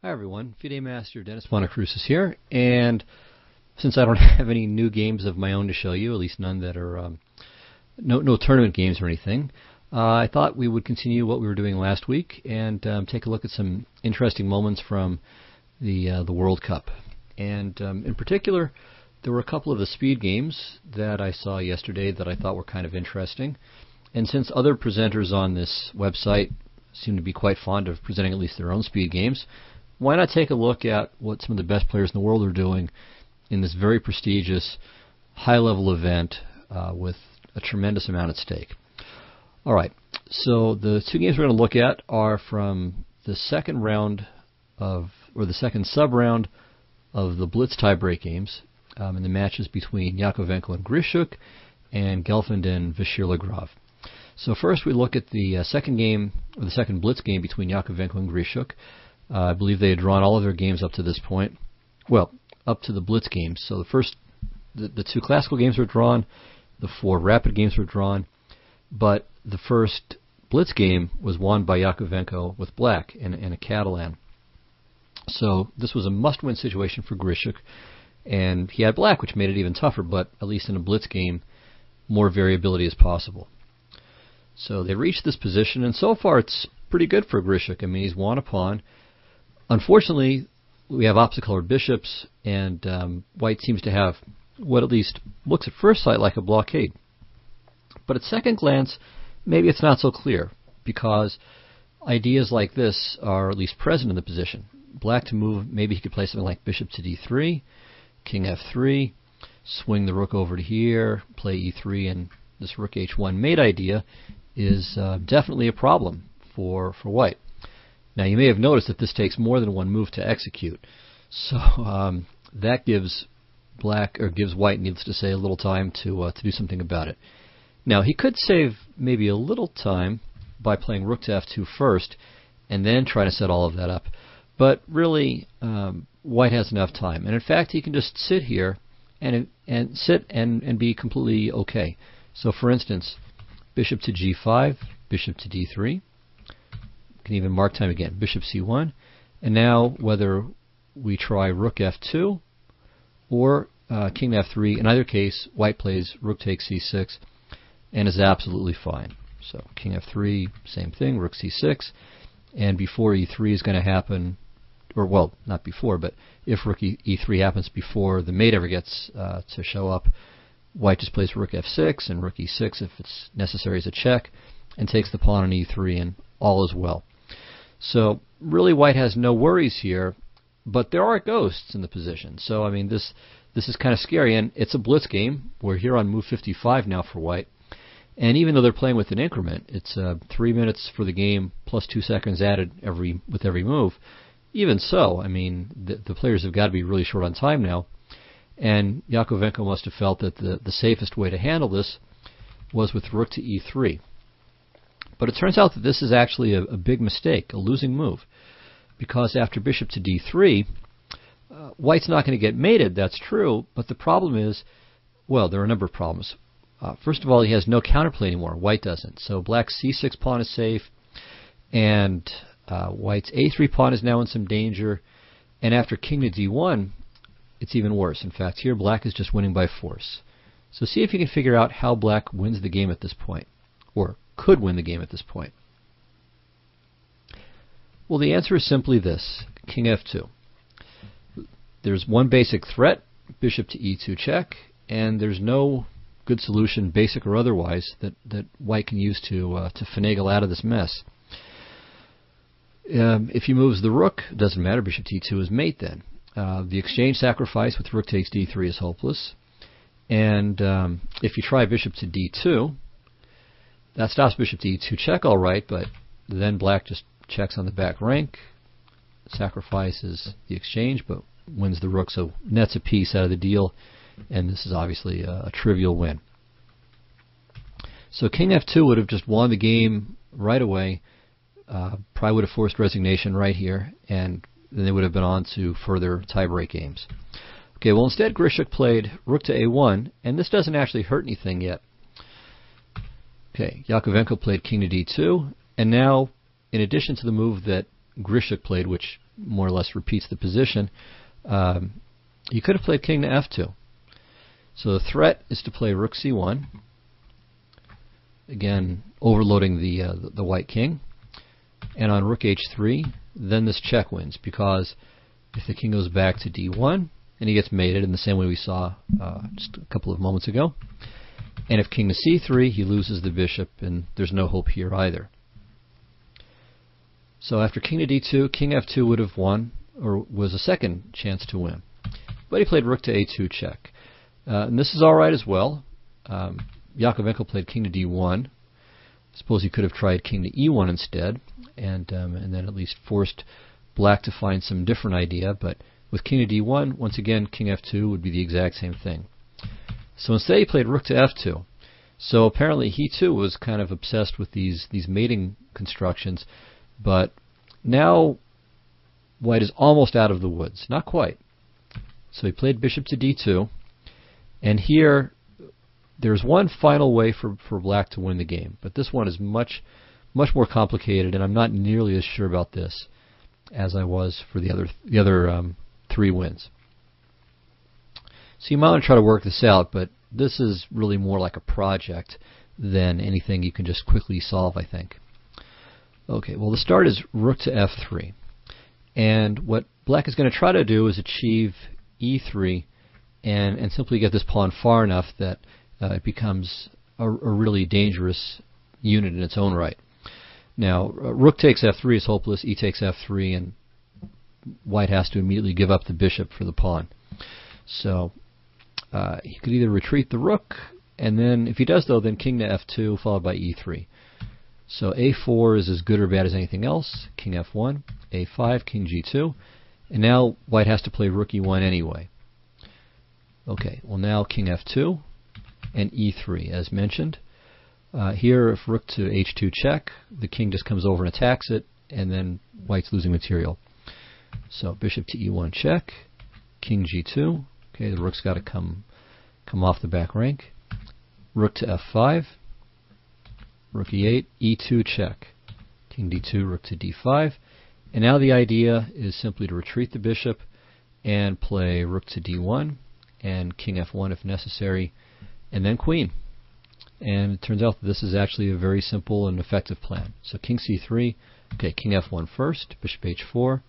Hi everyone, FIDE Master Dennis Monokroussos here, and since I don't have any new games of my own to show you, at least none that are no tournament games or anything, I thought we would continue what we were doing last week and take a look at some interesting moments from the World Cup. And in particular, there were a couple of the speed games that I saw yesterday that I thought were kind of interesting. And since other presenters on this website seem to be quite fond of presenting at least their own speed games, why not take a look at what some of the best players in the world are doing in this very prestigious, high-level event with a tremendous amount at stake. All right, so the two games we're going to look at are from the second round of, or the second sub-round of the Blitz tiebreak games, in the matches between Yakovenko and Grishuk and Gelfand and Vachier-Lagrave. So first we look at the second game, or the second Blitz game between Yakovenko and Grishuk. I believe they had drawn all of their games up to this point. Well, up to the Blitz games. So the two classical games were drawn, the four rapid games were drawn, but the first Blitz game was won by Yakovenko with black in a Catalan. So this was a must-win situation for Grishuk, and he had black, which made it even tougher, but at least in a Blitz game, more variability is possible. So they reached this position, and so far it's pretty good for Grishuk. I mean, he's won a pawn. Unfortunately, we have opposite-colored bishops, and white seems to have what at least looks at first sight like a blockade. But at second glance, maybe it's not so clear, because ideas like this are at least present in the position. Black to move, maybe he could play something like bishop to d3, king f3, swing the rook over to here, play e3, and this rook h1 mate idea is definitely a problem for white. Now you may have noticed that this takes more than one move to execute, so that gives white, needless to say, a little time to do something about it. Now he could save maybe a little time by playing rook to f2 first, and then try to set all of that up. But really, white has enough time, and in fact he can just sit here and be completely okay. So for instance, bishop to g5, bishop to d3. Can even mark time again, bishop c1, and now whether we try rook f2 or king f3, in either case white plays rook takes c6 and is absolutely fine. So king f3, same thing, rook c6, and before e3 is going to happen, or well, not before, but if rook e3 happens before the mate ever gets to show up, white just plays rook f6 and rook e6 if it's necessary as a check, and takes the pawn on e3, and all is well. So really white has no worries here, but there are ghosts in the position. So I mean this is kind of scary, and it's a Blitz game. We're here on move 55 now for white, and even though they're playing with an increment, it's 3 minutes for the game plus 2 seconds added with every move. Even so, I mean the players have got to be really short on time now, and Yakovenko must have felt that the safest way to handle this was with rook to e3. But it turns out that this is actually a big mistake, a losing move, because after bishop to d3, white's not going to get mated, that's true, but the problem is, well, there are a number of problems. First of all, he has no counterplay anymore, white doesn't, so black's c6 pawn is safe, and white's a3 pawn is now in some danger, and after king to d1, it's even worse. In fact, here black is just winning by force. So see if you can figure out how black wins the game at this point, or could win the game at this point. Well, the answer is simply this, king f2. There's one basic threat, bishop to e2 check, and there's no good solution, basic or otherwise, that white can use to finagle out of this mess. If he moves the rook, it doesn't matter, bishop to e2 is mate then. The exchange sacrifice with rook takes d3 is hopeless, and if you try bishop to d2, that stops bishop to e2 check all right, but then black just checks on the back rank, sacrifices the exchange, but wins the rook, so nets a piece out of the deal, and this is obviously a trivial win. So king f2 would have just won the game right away, probably would have forced resignation right here, and then they would have been on to further tiebreak games. Okay, well instead Grishuk played rook to a1, and this doesn't actually hurt anything yet. Okay, Yakovenko played king to d2, and now, in addition to the move that Grishuk played, which more or less repeats the position. You could have played king to f2. So the threat is to play rook c1, again overloading the white king, and on rook h3, then this check wins, because if the king goes back to d1, and he gets mated in the same way we saw just a couple of moments ago, and if king to c3, he loses the bishop, and there's no hope here either. So after king to d2, king f2 would have won, or was a second chance to win. But he played rook to a2 check. And this is alright as well. Yakovenko played king to d1. Suppose he could have tried king to e1 instead, and then at least forced black to find some different idea. But with king to d1, once again, king f2 would be the exact same thing. So instead he played rook to f2. So apparently he too was kind of obsessed with these mating constructions, but now white is almost out of the woods. Not quite. So he played bishop to d2, and here there's one final way for black to win the game, but this one is much more complicated, and I'm not nearly as sure about this as I was for the other 3 wins. So you might want to try to work this out, but this is really more like a project than anything you can just quickly solve, I think. Okay, well the start is rook to f3. And what black is going to try to do is achieve e3 and simply get this pawn far enough that it becomes a really dangerous unit in its own right. Now, rook takes f3 is hopeless, e takes f3, and white has to immediately give up the bishop for the pawn. So he could either retreat the rook, and then if he does though, then king to f2 followed by e3. So a4 is as good or bad as anything else. King f1, a5, king g2, and now white has to play rook e1 anyway. Okay, well now king f2 and e3 as mentioned. Here if rook to h2 check, the king just comes over and attacks it, and then white's losing material. So bishop to e1 check, king g2. Okay, the rook's got to come off the back rank. Rook to f5, rook e8, e2 check, king d2, rook to d5. And now the idea is simply to retreat the bishop and play rook to d1 and king f1 if necessary, and then queen. And it turns out that this is actually a very simple and effective plan. So king c3, okay, king f1 first, bishop h4,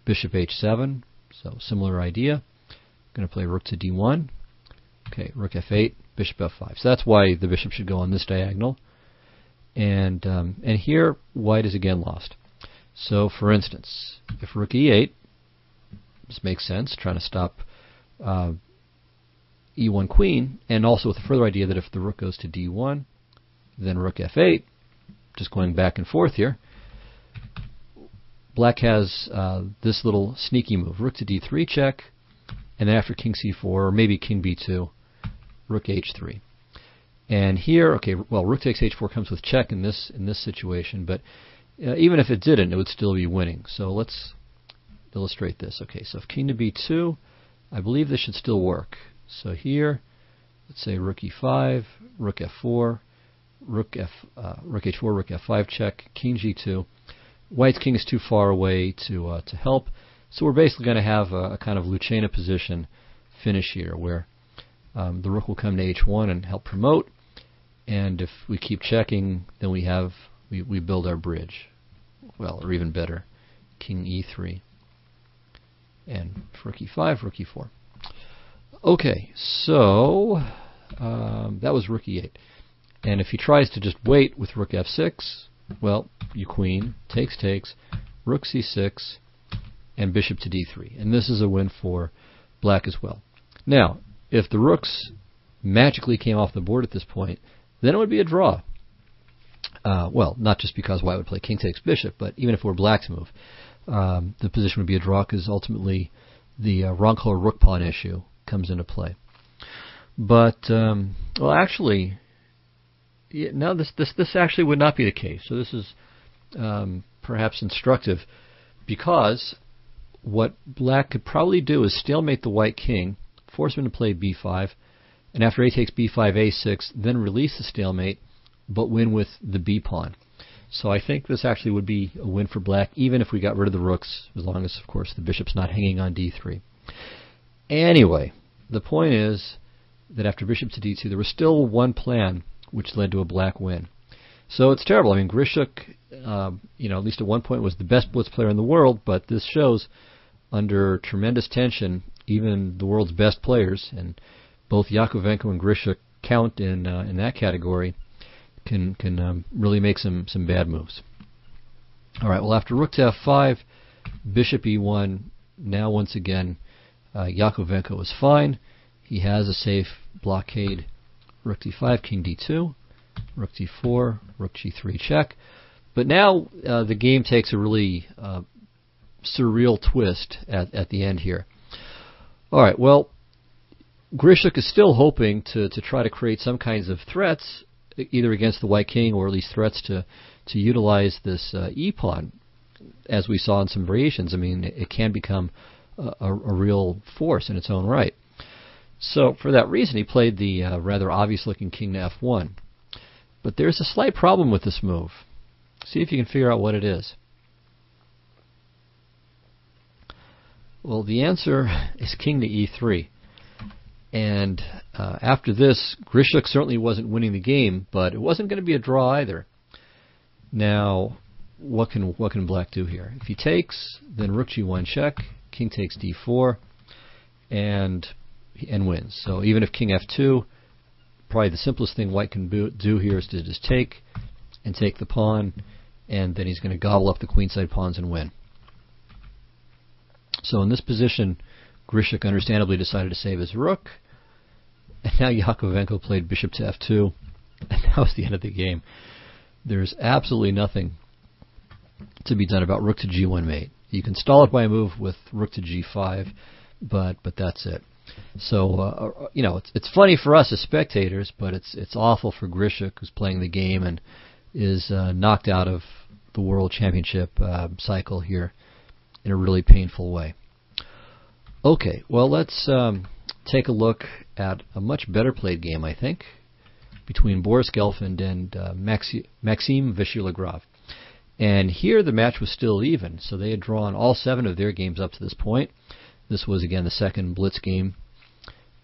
bishop h7, so similar idea. Going to play rook to d1, okay, rook f8, bishop f5. So that's why the bishop should go on this diagonal. And here white is again lost. So for instance, if rook e8, this makes sense, trying to stop e1 queen, and also with the further idea that if the rook goes to d1, then rook f8, just going back and forth here, black has this little sneaky move, rook to d3 check, and then after king c4, or maybe king b2, rook h3. And here, okay, well, rook takes h4 comes with check in this situation, but even if it didn't, it would still be winning. So let's illustrate this. Okay, so if king to b2, I believe this should still work. So here, let's say rook e5, rook f4, rook h4, rook f5 check, king g2. White's king is too far away to help, so we're basically going to have a kind of Lucena position finish here, where the rook will come to h1 and help promote, and if we keep checking, then we build our bridge. Well, or even better, king e3, and rook e5, rook e4. Okay, so that was rook e8. And if he tries to just wait with rook f6, well, you queen, takes, rook c6, and bishop to d3. And this is a win for black as well. Now, if the rooks magically came off the board at this point, then it would be a draw. Well, not just because white would play king takes bishop, but even if it were black to move, the position would be a draw because ultimately the wrong color rook pawn issue comes into play. But well, actually, no, this actually would not be the case. So this is perhaps instructive, because what black could probably do is stalemate the white king, force him to play b5, and after a takes b5, a6, then release the stalemate, but win with the b pawn. So I think this actually would be a win for black, even if we got rid of the rooks, as long as, of course, the bishop's not hanging on d3. Anyway, the point is that after bishop to d2, there was still one plan which led to a black win. So it's terrible. I mean, Grishuk, at least at one point, was the best blitz player in the world, but this shows under tremendous tension, even the world's best players, and both Yakovenko and Grishuk count in that category, can really make some bad moves. All right, well, after rook to f5, bishop e1, now once again, Yakovenko is fine. He has a safe blockade. Rook d5, king d2, rook d4, rook g3 check. But now the game takes a really surreal twist at the end here. All right, well, Grishuk is still hoping to try to create some kinds of threats, either against the white king or at least threats to utilize this e-pawn, as we saw in some variations. I mean, it can become a real force in its own right. So for that reason, he played the rather obvious-looking king to f1. But there's a slight problem with this move. See if you can figure out what it is. Well, the answer is king to e3. And after this, Grishuk certainly wasn't winning the game, but it wasn't going to be a draw either. Now, what can black do here? If he takes, then rook g1 check, king takes d4, and wins. So even if king f2, probably the simplest thing white can do here is to just take the pawn, and then he's going to gobble up the queenside pawns and win. So in this position, Grishuk understandably decided to save his rook, and now Yakovenko played bishop to f2, and that was the end of the game. There's absolutely nothing to be done about rook to g1 mate. You can stall it by a move with rook to g5, but that's it. So it's funny for us as spectators, but it's awful for Grishuk, who's playing the game and is knocked out of the World Championship cycle here in a really painful way. Okay, well, let's take a look at a much better played game, I think, between Boris Gelfand and Maxime Vachier-Lagrave. And here the match was still even, so they had drawn all 7 of their games up to this point. This was, again, the second Blitz game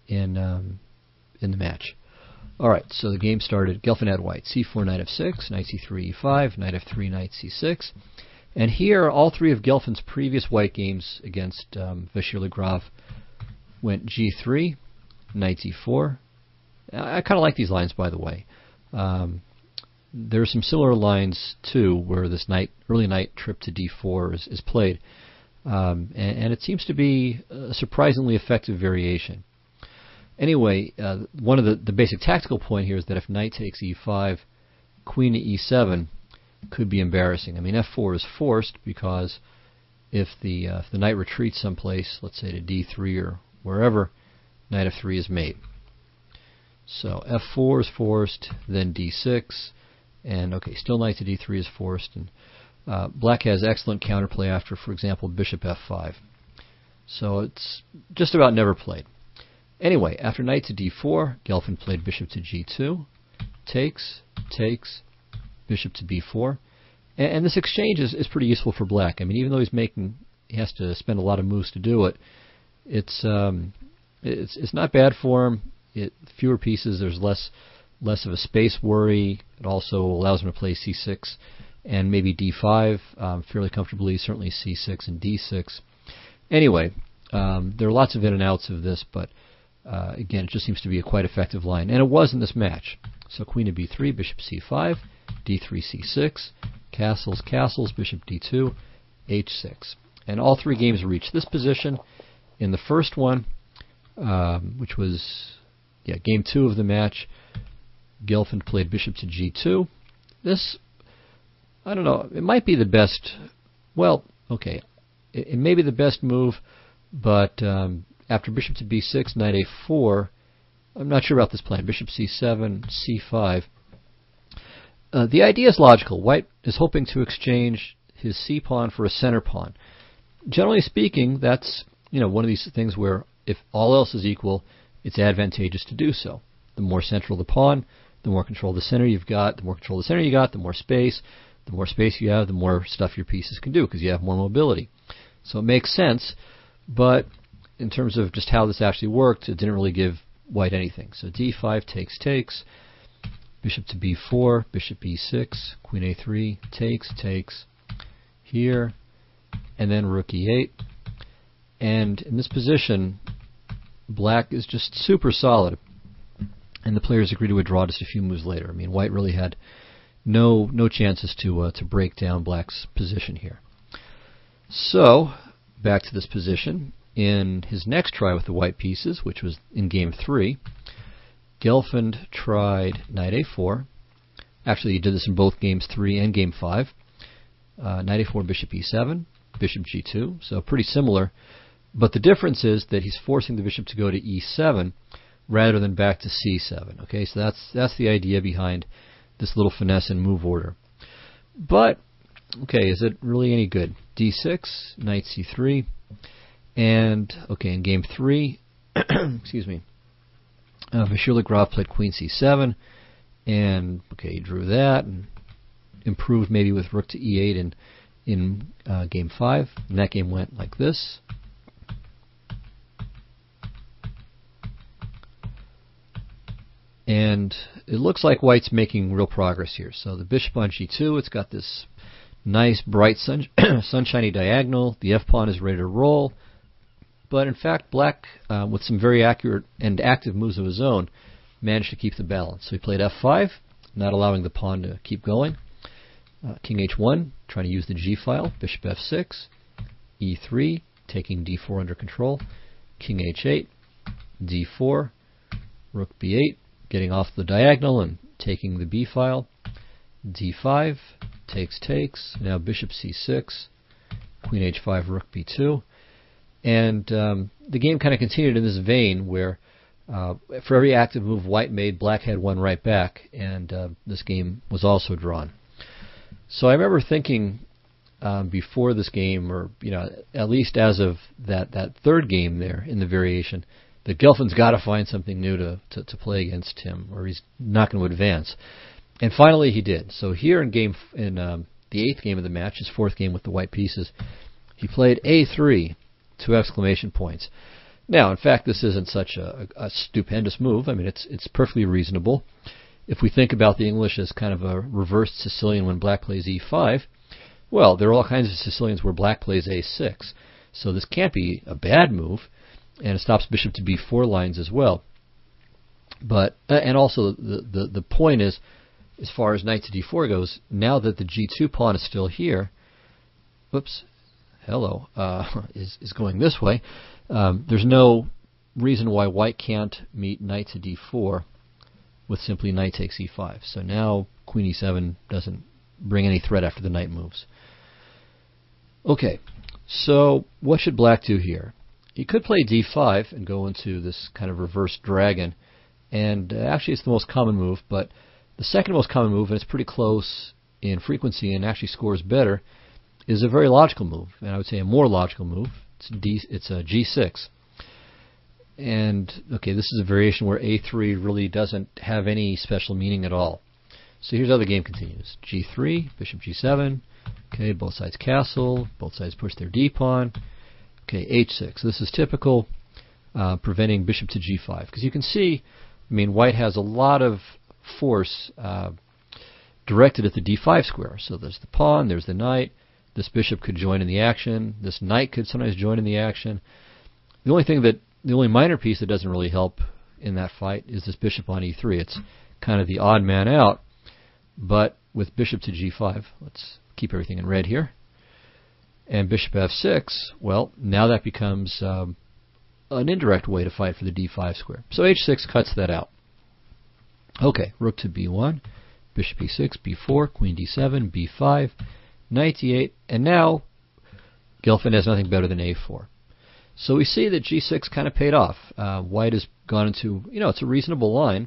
in the match. All right, so the game started. Gelfand had white, c4, knight f6, knight c3, e5, knight f3, knight c6. And here, all 3 of Gelfand's previous white games against Vachier-Lagrave went g3, knight e4. I kind of like these lines, by the way. There are some similar lines, too, where this early knight trip to d4 is played. And it seems to be a surprisingly effective variation. Anyway, one of the basic tactical point here is that if knight takes e5, queen to e7 could be embarrassing. I mean, f4 is forced because if the knight retreats someplace, let's say to d3 or wherever, knight f3 is mate. So f4 is forced, then d6, and okay, still knight to d3 is forced, and black has excellent counterplay after, for example, bishop f5. So it's just about never played. Anyway, after knight to d4, Gelfand played bishop to g2, takes, bishop to b4, and this exchange is pretty useful for black. I mean, even though he has to spend a lot of moves to do it, it's not bad for him. Fewer pieces, there's less of a space worry. It also allows him to play c6 and maybe d5 fairly comfortably, certainly c6 and d6. Anyway, there are lots of in and outs of this, but again, it just seems to be a quite effective line, and it was in this match. So queen to b3, bishop c5, d3, c6, castles, bishop d2, h6. And all 3 games reached this position. In the first one, which was game 2 of the match, Gelfand played bishop to g2. This, I don't know, it might be the best, well, okay, it may be the best move, but after bishop to b6, knight a4, I'm not sure about this plan. Bishop c7, c5. The idea is logical. White is hoping to exchange his c-pawn for a center pawn. Generally speaking, that's one of these things where if all else is equal, it's advantageous to do so. The more central the pawn, the more control of the center you've got. The more control of the center you got, the more space, The more space you have, the more stuff your pieces can do because you have more mobility. So it makes sense, but in terms of just how this actually worked, it didn't really give white anything. So d5 takes, bishop to b4, bishop e6, queen a3, takes, here, and then rook e8. And in this position, black is just super solid, and the players agree to withdraw just a few moves later. I mean, white really had no chances to break down black's position here. So, back to this position. In his next try with the white pieces, which was in game 3, Gelfand tried knight a4. Actually, he did this in both games 3 and game 5. Knight a4, bishop e7, bishop g2, so pretty similar. But the difference is that he's forcing the bishop to go to e7 rather than back to c7. Okay, so that's the idea behind this little finesse and move order. But, okay, is it really any good? d6, knight c3, and, okay, in game 3, excuse me, Vachier-Lagrave played queen c7, and, okay, he drew that, and improved maybe with rook to e8 in game 5, and that game went like this. And it looks like white's making real progress here. So the bishop on g2, it's got this nice, bright, sunshiny diagonal. The f-pawn is ready to roll. But in fact, black, with some very accurate and active moves of his own, managed to keep the balance. So he played f5, not allowing the pawn to keep going. King h1, trying to use the g-file. Bishop f6, e3, taking d4 under control. King h8, d4, rook b8, getting off the diagonal and taking the b-file. d5, takes, now bishop c6, queen h5, rook b2. And the game kind of continued in this vein where for every active move white made, black had one right back, and this game was also drawn. So I remember thinking before this game, or at least as of that third game there in the variation, that Gelfand's got to find something new to play against him, or he's not going to advance. And finally he did. So here in the 8th game of the match, his 4th game with the white pieces, he played a3, 2 exclamation points. Now, in fact, this isn't such a stupendous move. I mean, it's perfectly reasonable. If we think about the English as kind of a reversed Sicilian when black plays e5, well, there are all kinds of Sicilians where black plays a6. So this can't be a bad move, and it stops bishop to b4 lines as well. But and also the point is, as far as knight to d4 goes, now that the g2 pawn is still here, whoops, is going this way, there's no reason why white can't meet knight to d4 with simply knight takes e5. So now queen e7 doesn't bring any threat after the knight moves. Okay, so what should black do here? He could play d5 and go into this kind of reverse dragon, and actually it's the most common move, but the second most common move, and it's pretty close in frequency and actually scores better, is a very logical move, and I would say a more logical move. It's a g6. And, okay, this is a variation where a3 really doesn't have any special meaning at all. So here's how the game continues. g3, bishop g7, okay, both sides castle, both sides push their d-pawn. Okay, h6. This is typical, preventing bishop to g5. Because you can see, I mean, white has a lot of force directed at the d5 square. So there's the pawn, there's the knight. This bishop could join in the action. This knight could sometimes join in the action. The only minor piece that doesn't really help in that fight is this bishop on e3. It's kind of the odd man out. But with bishop to g5, let's keep everything in red here, and bishop f6, well, now that becomes an indirect way to fight for the d5 square. So h6 cuts that out. Okay, rook to b1, bishop e6, b4, queen d7, b5, knight e8, and now Gelfand has nothing better than a4. So we see that g6 kind of paid off. White has gone into, it's a reasonable line,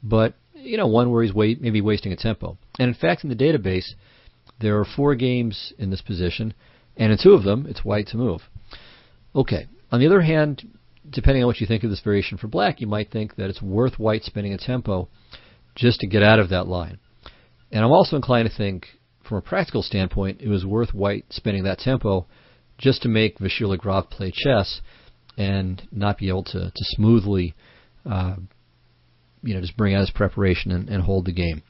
but, one where he's maybe wasting a tempo. And in fact, in the database, there are 4 games in this position, and in 2 of them, it's white to move. Okay, on the other hand, depending on what you think of this variation for black, you might think that it's worth white spending a tempo just to get out of that line. And I'm also inclined to think, from a practical standpoint, it was worth white spending that tempo just to make Vachier-Lagrave play chess and not be able to smoothly, just bring out his preparation and hold the game.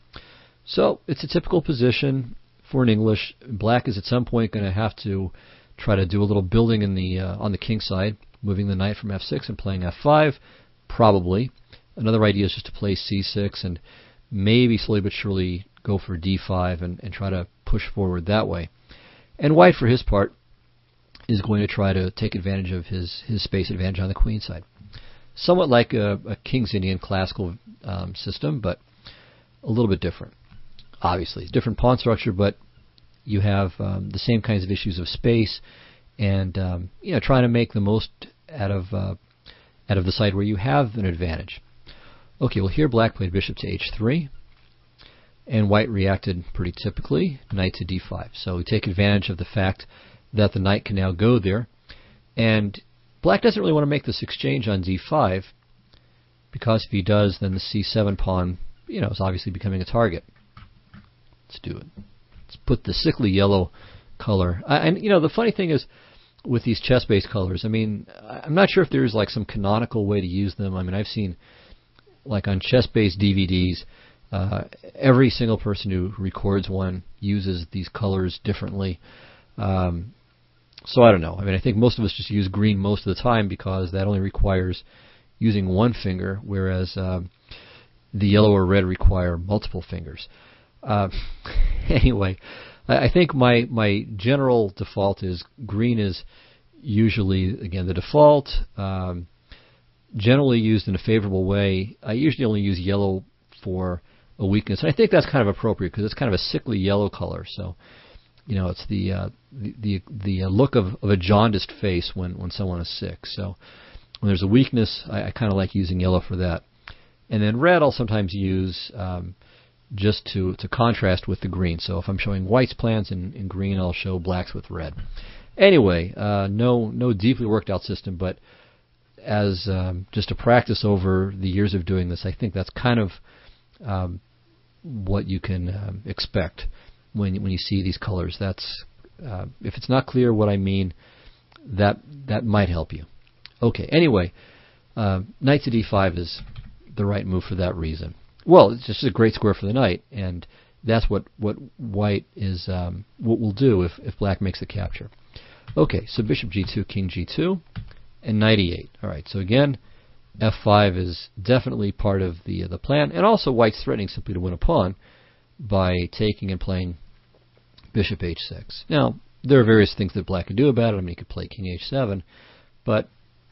So it's a typical position for an English. Black is at some point going to have to try to do a little building in the on the king side, moving the knight from f6 and playing f5, probably. Another idea is just to play c6 and maybe slowly but surely go for d5 and try to push forward that way. And white, for his part, is going to try to take advantage of his space advantage on the queen side. Somewhat like a King's Indian classical system, but a little bit different. Obviously, it's different pawn structure, but you have the same kinds of issues of space and trying to make the most out of the side where you have an advantage. Okay, well here black played bishop to h3, and white reacted pretty typically, knight to d5. So we take advantage of the fact that the knight can now go there, and black doesn't really want to make this exchange on d5, because if he does, then the c7 pawn, is obviously becoming a target. Let's do it. Let's put the sickly yellow color. And the funny thing is, with these chess-based colors, I'm not sure if there's like some canonical way to use them. I've seen, like on chess-based DVDs, every single person who records one uses these colors differently. So I don't know. I think most of us just use green most of the time because that only requires using one finger, whereas the yellow or red require multiple fingers. Anyway, I think my general default is green is usually, again, the default, generally used in a favorable way. I usually only use yellow for a weakness, and I think that's kind of appropriate because it's kind of a sickly yellow color. So, it's the look of a jaundiced face when someone is sick. So when there's a weakness, I kind of like using yellow for that. And then red I'll sometimes use just to contrast with the green. So if I'm showing white's plans in green, I'll show black's with red. Anyway, no deeply worked out system, but as just a practice over the years of doing this, I think that's kind of what you can expect when you see these colors. That's if it's not clear what I mean, that might help you. Okay. Anyway, knight to d5 is the right move for that reason. Well, it's just a great square for the knight, and that's what white is. What we'll do if black makes the capture. Okay. So bishop g2, king g2, and knight e8. All right. So again, f5 is definitely part of the plan, and also white's threatening simply to win a pawn by taking and playing bishop h6. Now, there are various things that black could do about it. He could play king h7, but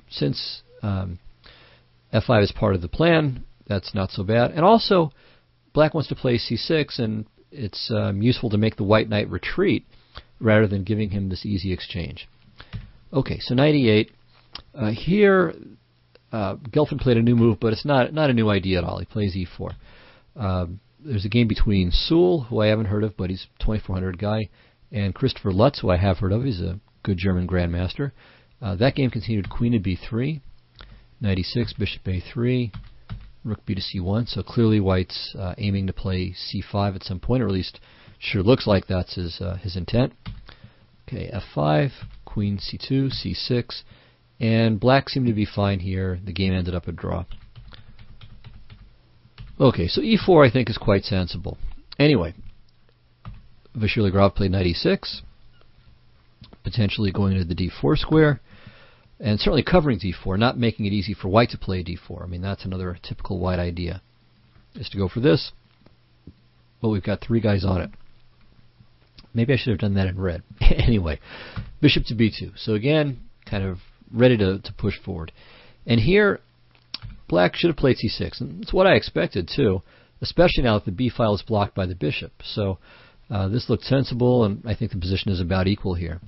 since f5 is part of the plan, that's not so bad. And also, black wants to play c6, and it's useful to make the white knight retreat rather than giving him this easy exchange. Okay, so knight e8. Here, Gelfand played a new move, but it's not a new idea at all. He plays e4. There's a game between Sewell, who I haven't heard of, but he's a 2400 guy, and Christopher Lutz, who I have heard of. He's a good German grandmaster. That game continued queen to b3, knight e6, bishop a3, rook b to c1. So clearly white's aiming to play c5 at some point, or at least sure looks like that's his intent. Okay, f5, queen c2, c6, and black seemed to be fine here. The game ended up a draw. Okay, so e4 I think is quite sensible. Anyway, Vachier-Lagrave played knight e6, potentially going to the d4 square, and certainly covering d4, not making it easy for white to play d4. That's another typical white idea, is to go for this. Well, we've got three guys on it. Maybe I should have done that in red. Anyway, bishop to b2. So again, kind of ready to push forward. And here, black should have played c6, and it's what I expected too, especially now that the b file is blocked by the bishop. So this looked sensible, and I think the position is about equal here.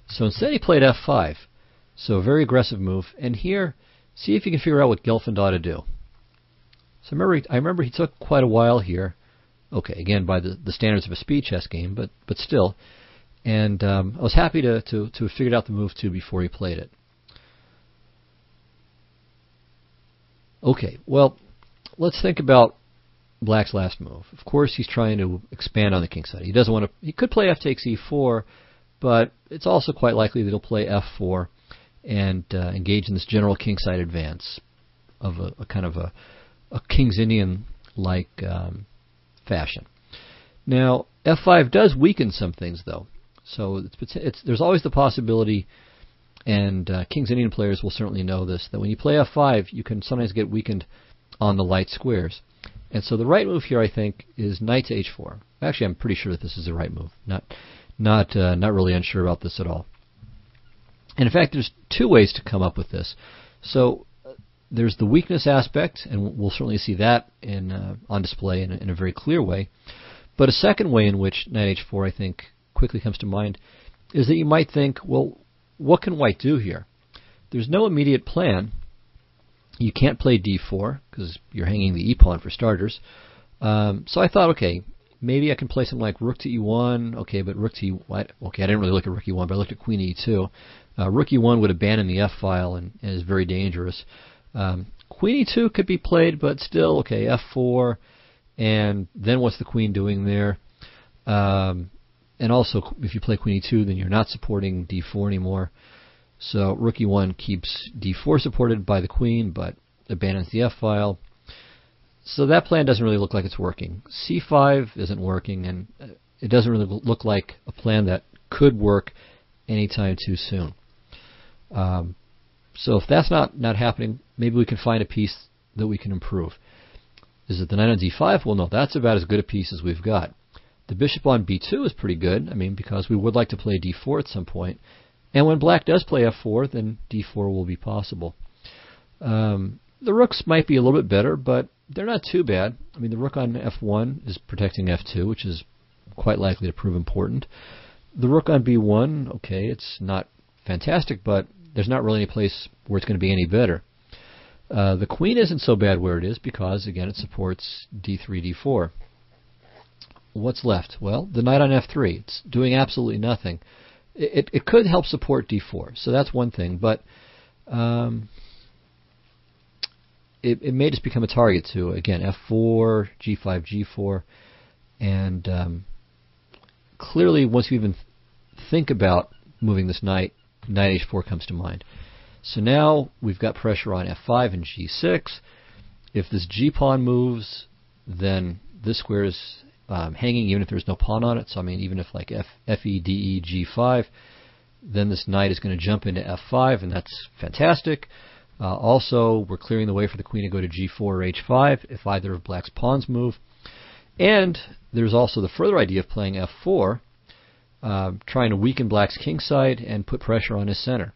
So instead he played f5, so a very aggressive move. And here, see if you can figure out what Gelfand ought to do. So I remember he took quite a while here. Okay, again by the standards of a speed chess game, but still. And I was happy to have figured out the move too before he played it. Okay, well, let's think about Black's last move. Of course, he's trying to expand on the king side. He doesn't want to. He could play f takes e4, but it's also quite likely that he'll play f4 and engage in this general kingside advance of a kind of a King's Indian-like fashion. Now, f5 does weaken some things, though. So there's always the possibility, and King's Indian players will certainly know this, that when you play f5, you can sometimes get weakened on the light squares. And so the right move here, I think, is knight to h4. Actually, I'm pretty sure that this is the right move. Not really unsure about this at all. And in fact, there's two ways to come up with this. So there's the weakness aspect, and we'll certainly see that on display in a very clear way. But a second way in which knight h4, I think, quickly comes to mind is that you might think, well, what can white do here? There's no immediate plan. You can't play d4 because you're hanging the e-pawn for starters. So I thought, okay, maybe I can play something like rook to e1. Okay, but rook to e1. Okay, I didn't really look at rook e1, but I looked at queen e2. Rook e1 would abandon the f-file and is very dangerous. Queen e2 could be played, but still, okay, f4. And then what's the queen doing there? And also, if you play queen e2, then you're not supporting d4 anymore. So rook e1 keeps d4 supported by the queen, but abandons the f-file. So that plan doesn't really look like it's working. c5 isn't working, and it doesn't really look like a plan that could work anytime too soon. So if that's not happening, maybe we can find a piece that we can improve. Is it the knight on d5? Well, no, that's about as good a piece as we've got. The bishop on b2 is pretty good, because we would like to play d4 at some point. And when black does play f4, then d4 will be possible. The rooks might be a little bit better, but they're not too bad. The rook on f1 is protecting f2, which is quite likely to prove important. The rook on b1, okay, it's not fantastic, but there's not really any place where it's going to be any better. The queen isn't so bad where it is because, again, it supports d3, d4. What's left? Well, the knight on f3. It's doing absolutely nothing. It could help support d4, so that's one thing, but it may just become a target to, again, f4, g5, g4, and clearly once you even think about moving this knight, knight h4 comes to mind. So now we've got pressure on f5 and g6. If this g-pawn moves, then this square is hanging even if there's no pawn on it. So even if like fe, de, g5, then this knight is going to jump into f5, and that's fantastic. Also, we're clearing the way for the queen to go to g4 or h5 if either of black's pawns move. And there's also the further idea of playing f4, trying to weaken black's king side and put pressure on his center.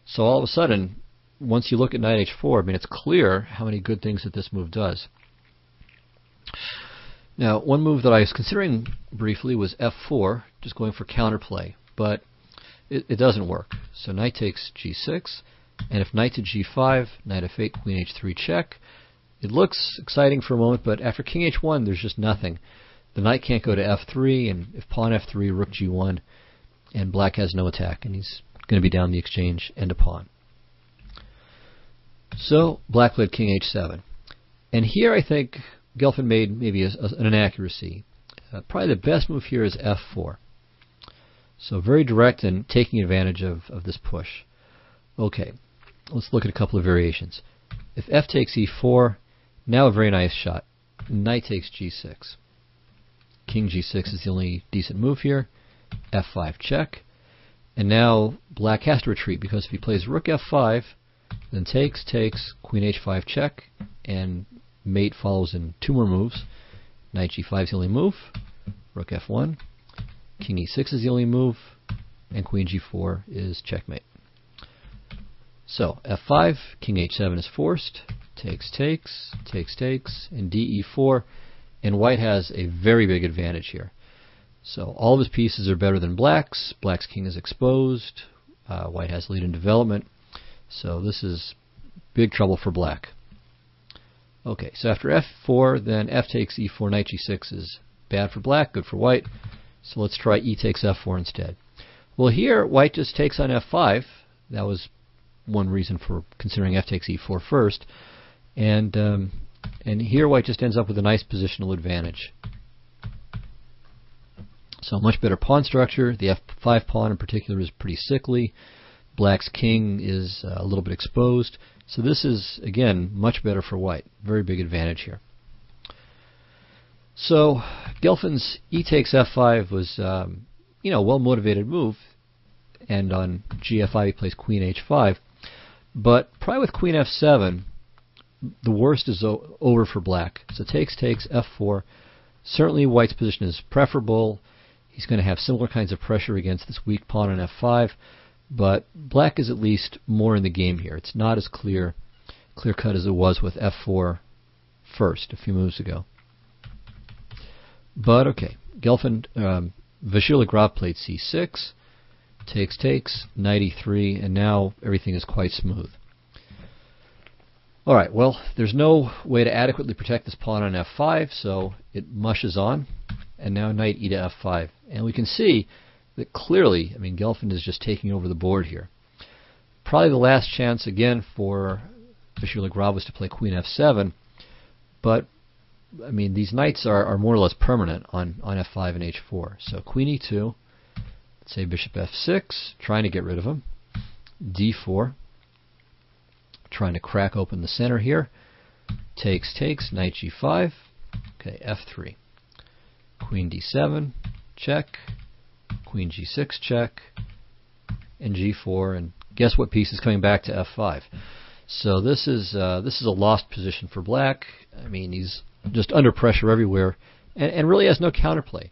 So all of a sudden, once you look at knight h4, it's clear how many good things that this move does. Now, one move that I was considering briefly was f4, just going for counterplay, but it doesn't work. So knight takes g6, and if knight to g5, knight f8, queen h3 check, it looks exciting for a moment, but after king h1, there's just nothing. The knight can't go to f3, and if pawn f3, rook g1, and black has no attack, and he's going to be down the exchange and a pawn. So black played king h7. And here I think Gelfand made maybe an inaccuracy. Probably the best move here is f4. So very direct and taking advantage of this push. Okay, let's look at a couple of variations. If f takes e4, now a very nice shot. Knight takes g6. King g6 is the only decent move here. f5 check. And now black has to retreat because if he plays rook f5, then takes, queen h5 check, and mate follows in two more moves. Knight g5 is the only move. Rook f1. King e6 is the only move. And queen g4 is checkmate. So f5, king h7 is forced. Takes, and de4. And white has a very big advantage here. So all of his pieces are better than black's. Black's king is exposed. White has lead in development. So this is big trouble for black. Okay, so after f4, then f takes e4, knight g6 is bad for black, good for white. So let's try e takes f4 instead. Well, here white just takes on f5. That was one reason for considering f takes e4 first. And And here white just ends up with a nice positional advantage. So much better pawn structure. The f5 pawn in particular is pretty sickly. Black's king is a little bit exposed. So this is, again, much better for white. Very big advantage here. So Gelfand's e takes f5 was, well-motivated move. And on gf5 he plays queen h5. But probably with queen f7, the worst is over for black. So takes, f4. Certainly white's position is preferable. He's going to have similar kinds of pressure against this weak pawn on f5. But black is at least more in the game here. It's not as clear-cut as it was with f4 first, a few moves ago. But okay, Gelfand, Vachier-Lagrave played c6, takes, knight e3, and now everything is quite smooth. Alright, well, there's no way to adequately protect this pawn on f5, so it mushes on, and now knight e to f5. And we can see that clearly, Gelfand is just taking over the board here. Probably the last chance again for Vachier-Lagrave was to play queen f7, but these knights are more or less permanent on f5 and h4. So queen e2, let's say bishop f6, trying to get rid of him. d4, trying to crack open the center here. Takes, knight g5. Okay, f3. Queen d7, check. Queen g6, check. And g4, and guess what piece is coming back to f5? So this is a lost position for black. He's just under pressure everywhere, and really has no counterplay.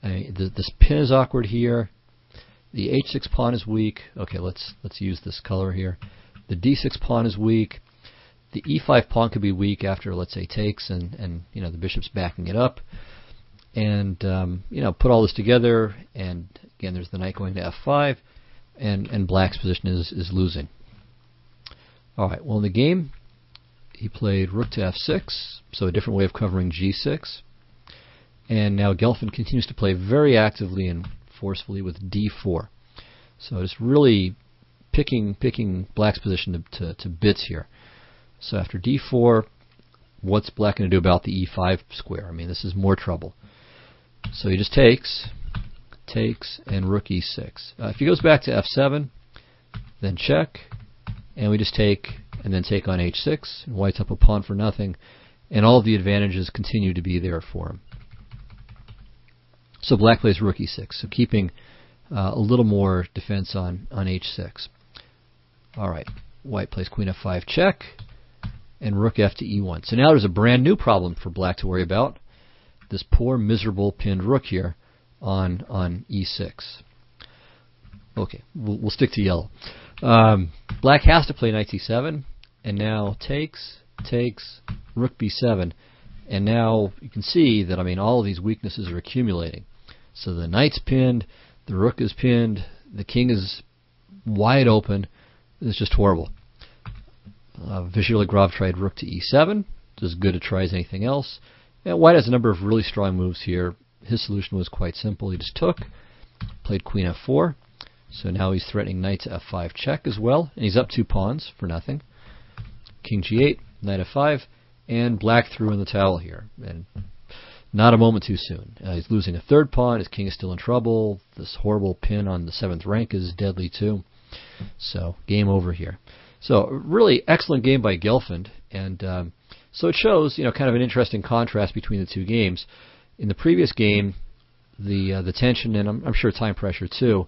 This pin is awkward here. The h6 pawn is weak. Okay, let's use this color here. The d6 pawn is weak. The e5 pawn could be weak after, let's say, takes, and the bishop's backing it up. And put all this together, and again, there's the knight going to f5, and black's position is losing. All right. Well, in the game, he played rook to f6, so a different way of covering g6. And now Gelfand continues to play very actively and forcefully with d4. So it's really picking black's position to bits here. So after d4, what's black going to do about the e5 square? This is more trouble. So he just takes, and rook e6. If he goes back to f7, then check, and we just take, and then take on h6, and white's up a pawn for nothing, and all of the advantages continue to be there for him. So black plays rook e6, so keeping a little more defense on h6. Alright, white plays queen f5 check, and rook f to e1. So now there's a brand new problem for black to worry about. This poor, miserable pinned rook here on e6. Okay, we'll stick to yellow. Black has to play knight c7, and now takes, rook b7, and now you can see that all of these weaknesses are accumulating. So the knight's pinned, the rook is pinned, the king is wide open. It's just horrible. Vachier-Lagrave tried rook to e7, it's as good a try as anything else. And white has a number of really strong moves here. His solution was quite simple. He just took, played queen f4. So now he's threatening knight to f5 check as well, and he's up 2 pawns for nothing. King g8, knight f5, and black threw in the towel here. And not a moment too soon. He's losing a 3rd pawn. His king is still in trouble. This horrible pin on the 7th rank is deadly too. So game over here. So really excellent game by Gelfand, and so it shows kind of an interesting contrast between the two games. In the previous game, the tension and I'm sure time pressure too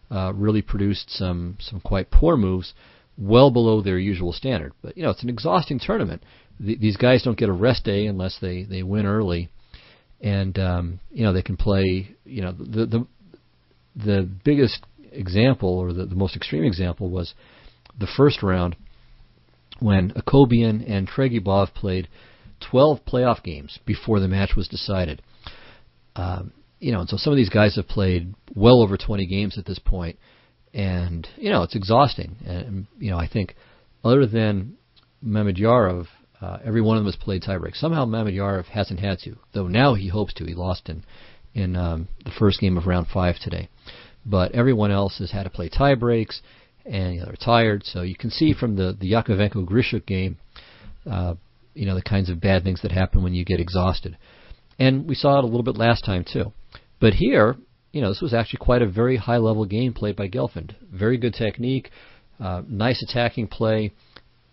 really produced some quite poor moves, well below their usual standard. But it's an exhausting tournament. These guys don't get a rest day unless they win early, and they can play. The biggest example, or the most extreme example, was the first round when Akobian and Tregibov played 12 playoff games before the match was decided. And so some of these guys have played well over 20 games at this point, and it's exhausting. And I think other than Mamedyarov, every one of them has played tiebreak. Somehow Mamedyarov hasn't had to, though now he hopes to. He lost in the first game of round 5 today. But everyone else has had to play tie breaks, and they're tired. So you can see from the Yakovenko-Grishuk game, the kinds of bad things that happen when you get exhausted. And we saw it a little bit last time too. But here, this was actually quite a very high-level game played by Gelfand. Very good technique, nice attacking play,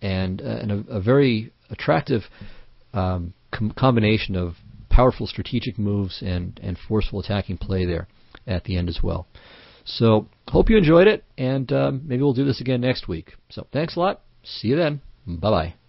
and a very attractive combination of powerful strategic moves and forceful attacking play there at the end as well. So, hope you enjoyed it, and maybe we'll do this again next week. So, thanks a lot. See you then. Bye-bye.